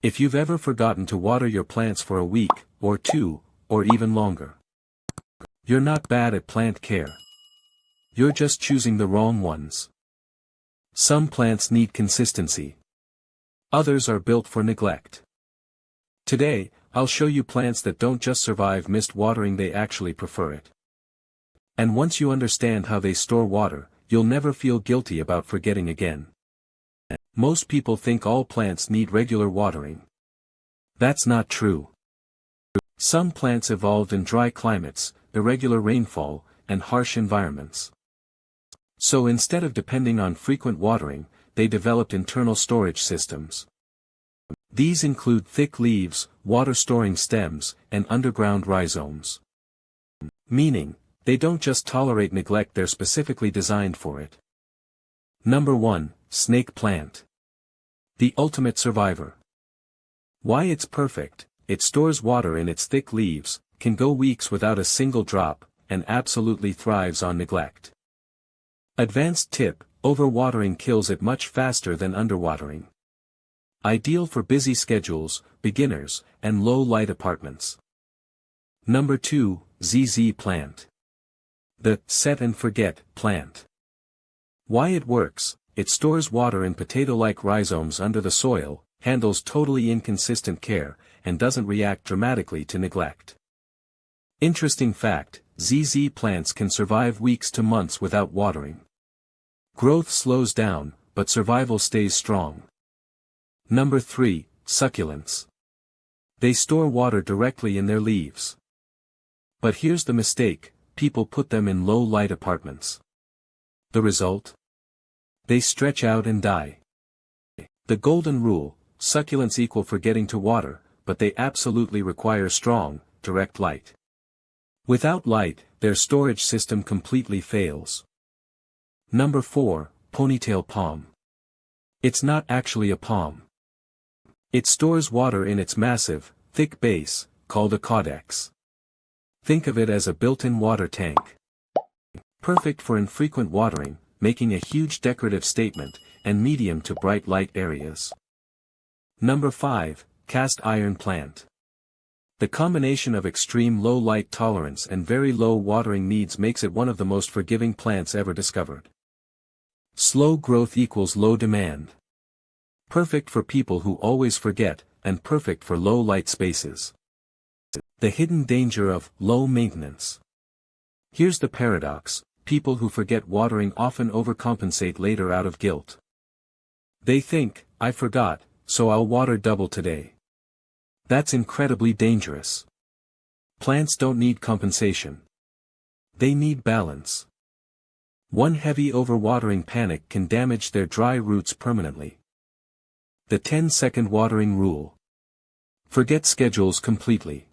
If you've ever forgotten to water your plants for a week, or two, or even longer, you're not bad at plant care. You're just choosing the wrong ones. Some plants need consistency. Others are built for neglect. Today, I'll show you plants that don't just survive missed watering, they actually prefer it. And once you understand how they store water, you'll never feel guilty about forgetting again. Most people think all plants need regular watering. That's not true. Some plants evolved in dry climates, irregular rainfall, and harsh environments. So instead of depending on frequent watering, they developed internal storage systems. These include thick leaves, water-storing stems, and underground rhizomes. Meaning, they don't just tolerate neglect, they're specifically designed for it. Number 1, snake plant. The ultimate survivor. Why it's perfect: it stores water in its thick leaves, can go weeks without a single drop, and absolutely thrives on neglect. Advanced tip: overwatering kills it much faster than underwatering. Ideal for busy schedules, beginners, and low-light apartments. Number 2, ZZ plant. The set and forget plant. Why it works: it stores water in potato-like rhizomes under the soil, handles totally inconsistent care, and doesn't react dramatically to neglect. Interesting fact: ZZ plants can survive weeks to months without watering. Growth slows down, but survival stays strong. Number 3, succulents. They store water directly in their leaves. But here's the mistake: people put them in low-light apartments. The result? They stretch out and die. The golden rule: succulents equal forgetting to water, but they absolutely require strong, direct light. Without light, their storage system completely fails. Number 4, ponytail palm. It's not actually a palm. It stores water in its massive, thick base, called a caudex. Think of it as a built-in water tank. Perfect for infrequent watering, making a huge decorative statement, and medium to bright light areas. Number 5, cast iron plant. The combination of extreme low light tolerance and very low watering needs makes it one of the most forgiving plants ever discovered. Slow growth equals low demand. Perfect for people who always forget, and perfect for low light spaces. The hidden danger of low maintenance. Here's the paradox: people who forget watering often overcompensate later out of guilt. They think, I forgot, so I'll water double today. That's incredibly dangerous. Plants don't need compensation. They need balance. One heavy overwatering panic can damage their dry roots permanently. The 10-second watering rule. Forget schedules completely.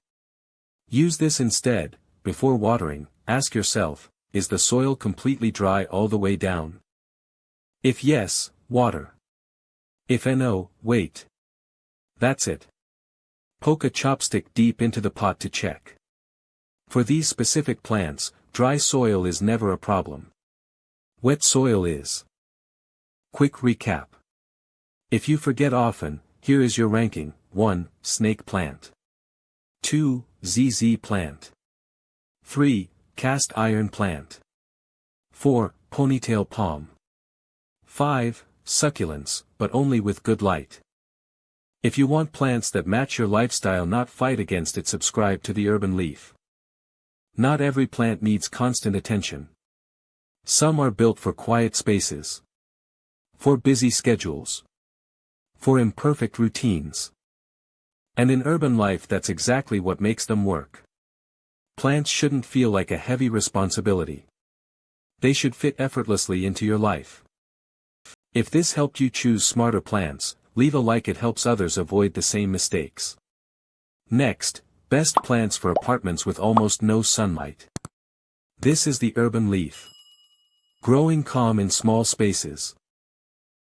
Use this instead: before watering, ask yourself, is the soil completely dry all the way down? If yes, water. If no, wait. That's it. Poke a chopstick deep into the pot to check. For these specific plants, dry soil is never a problem. Wet soil is. Quick recap. If you forget often, here is your ranking: 1, snake plant. 2, ZZ plant. 3, cast iron plant. 4, ponytail palm. 5, succulents, but only with good light. If you want plants that match your lifestyle, not fight against it, subscribe to the Urban Leaf. Not every plant needs constant attention. Some are built for quiet spaces. For busy schedules. For imperfect routines. And in urban life, that's exactly what makes them work. Plants shouldn't feel like a heavy responsibility. They should fit effortlessly into your life. If this helped you choose smarter plants, leave a like, it helps others avoid the same mistakes. Next, best plants for apartments with almost no sunlight. This is the Urban Leaf. Growing calm in small spaces.